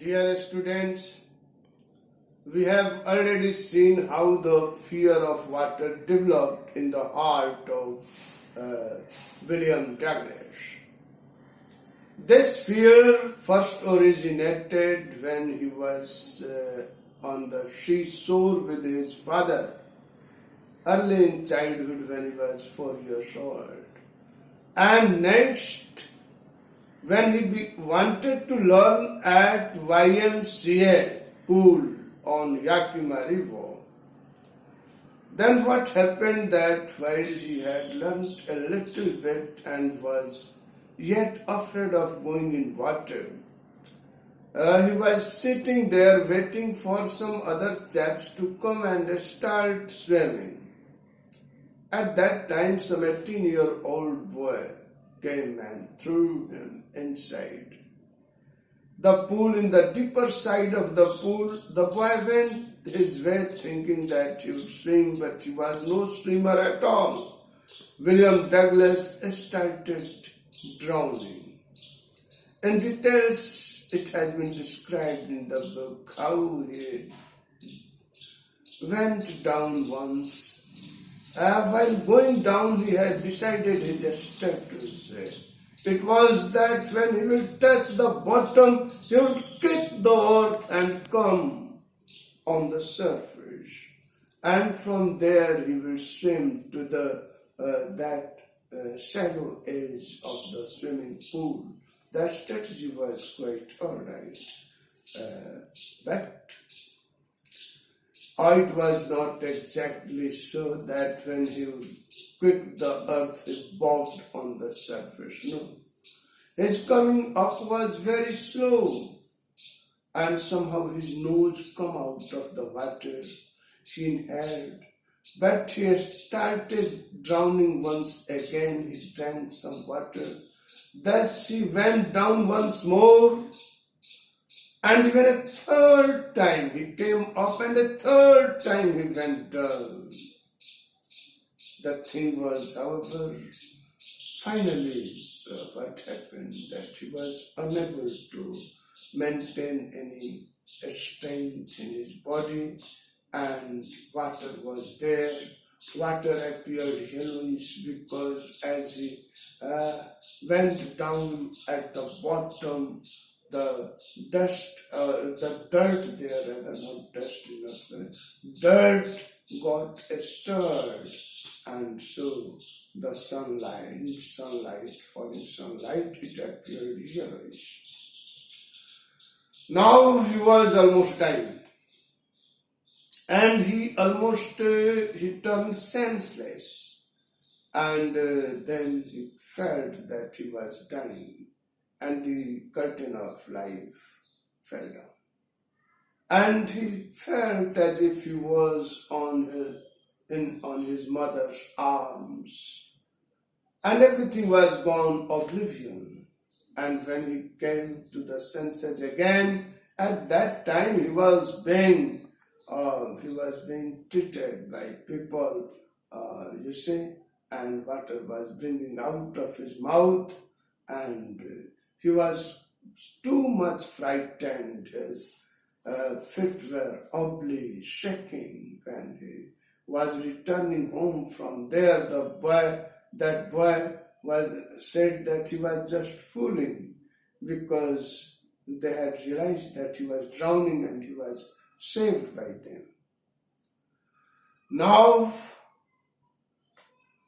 Dear students, we have already seen how the fear of water developed in the heart of William Douglas. This fear first originated when he was on the seashore with his father, early in childhood when he was 4 years old. And next, when he wanted to learn at YMCA pool on Yakima River. Then what happened that while he had learned a little bit and was yet afraid of going in water, he was sitting there waiting for some other chaps to come and start swimming. At that time, some 18-year-old boy came and threw him inside the pool. In the deeper side of the pool, the boy went his way thinking that he would swim, but he was no swimmer at all. William Douglas started drowning. In details, it has been described in the book how he went down once. While going down, he had decided his strategy. It was that when he will touch the bottom, he would kick the earth and come on the surface. And from there, he will swim to that shallow edge of the swimming pool. That strategy was quite alright. But it was not exactly so that when he would kick the earth, he bobbed on the surface. No. His coming up was very slow, and somehow his nose come out of the water. He inhaled, but he started drowning once again. He drank some water. Thus he went down once more. And even a third time he came up, and a third time he went down. The thing was, however, finally what happened that he was unable to maintain any strength in his body, and water was there. Water appeared yellowish because as he went down at the bottom, the dirt there, rather not dust enough, dirt got stirred, and so the falling sunlight, it appeared yellowish. Now he was almost dying, and he turned senseless, and then he felt that he was dying. And the curtain of life fell down. And he felt as if he was on his mother's arms. And everything was gone, oblivion. And when he came to the senses again, at that time he was being treated by people, and water was bringing out of his mouth, and he was too much frightened. His feet were oblique, shaking. When he was returning home from there, that boy said that he was just fooling, because they had realized that he was drowning and he was saved by them. Now,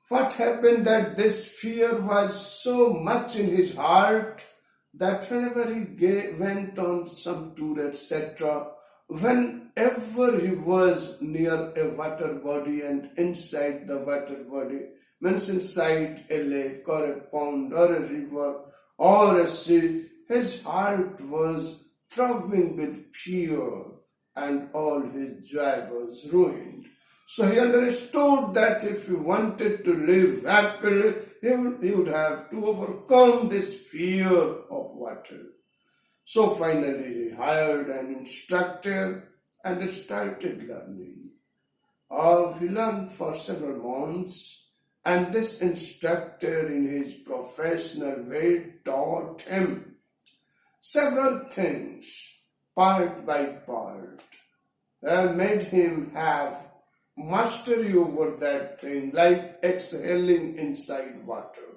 what happened that this fear was so much in his heart that whenever he went on some tour, etc., whenever he was near a water body and inside the water body, means inside a lake or a pond or a river or a sea, his heart was throbbing with fear and all his joy was ruined. So he understood that if he wanted to live happily, he would have to overcome this fear of water. So finally he hired an instructor and started learning. He learned for several months, and this instructor in his professional way taught him several things. part by part, made him have mastery over that thing, like exhaling inside water.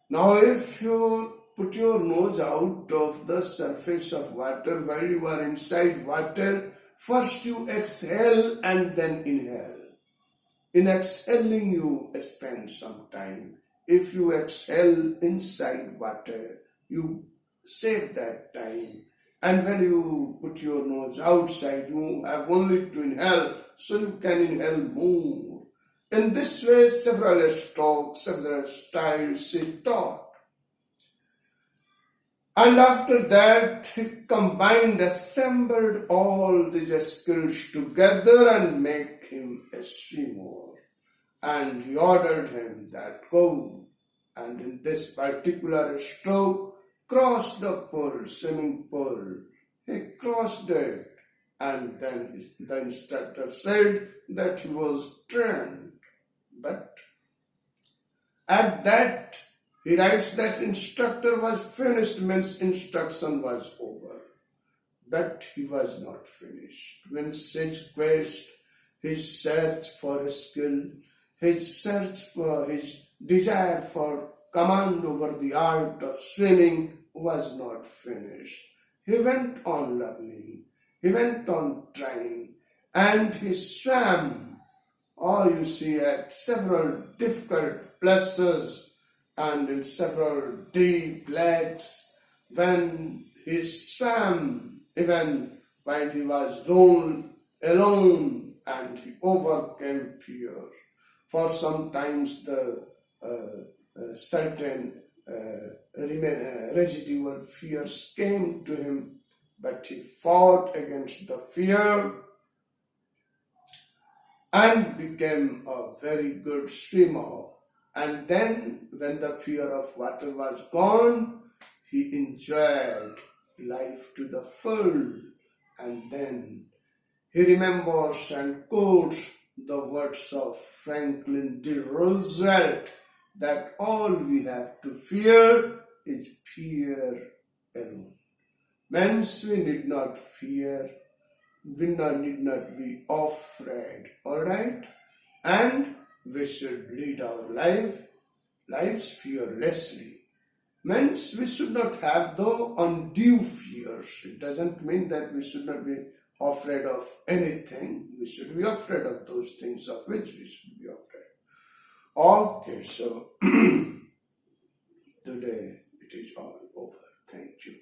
Now, if you put your nose out of the surface of water while you are inside water, first you exhale and then inhale. In exhaling, you spend some time. If you exhale inside water, you save that time. And when you put your nose outside, you have only to inhale, so you can inhale more. In this way, several strokes, several styles he taught. And after that, he combined, assembled all these skills together and make him a swimmer. And he ordered him that go, and in this particular stroke, cross the pool, swimming pool. He crossed it, and then the instructor said that he was trained. But at that, he writes that instructor was finished, means instruction was over. But he was not finished. When his quest, his search for skill, his search for his desire for command over the art of swimming was not finished. He went on learning, he went on trying, and he swam, you see, at several difficult places and in several deep lakes. When he swam, even while he was alone, and he overcame fear. For sometimes the certain residual fears came to him, but he fought against the fear and became a very good swimmer. And then, when the fear of water was gone, he enjoyed life to the full. And then he remembers and quotes the words of Franklin D. Roosevelt, that all we have to fear is fear alone. Means we need not fear, we need not be afraid, alright? And we should lead our lives fearlessly. Means we should not have the undue fears. It doesn't mean that we should not be afraid of anything. We should be afraid of those things of which we should be afraid. Okay, so today it is all over. Thank you.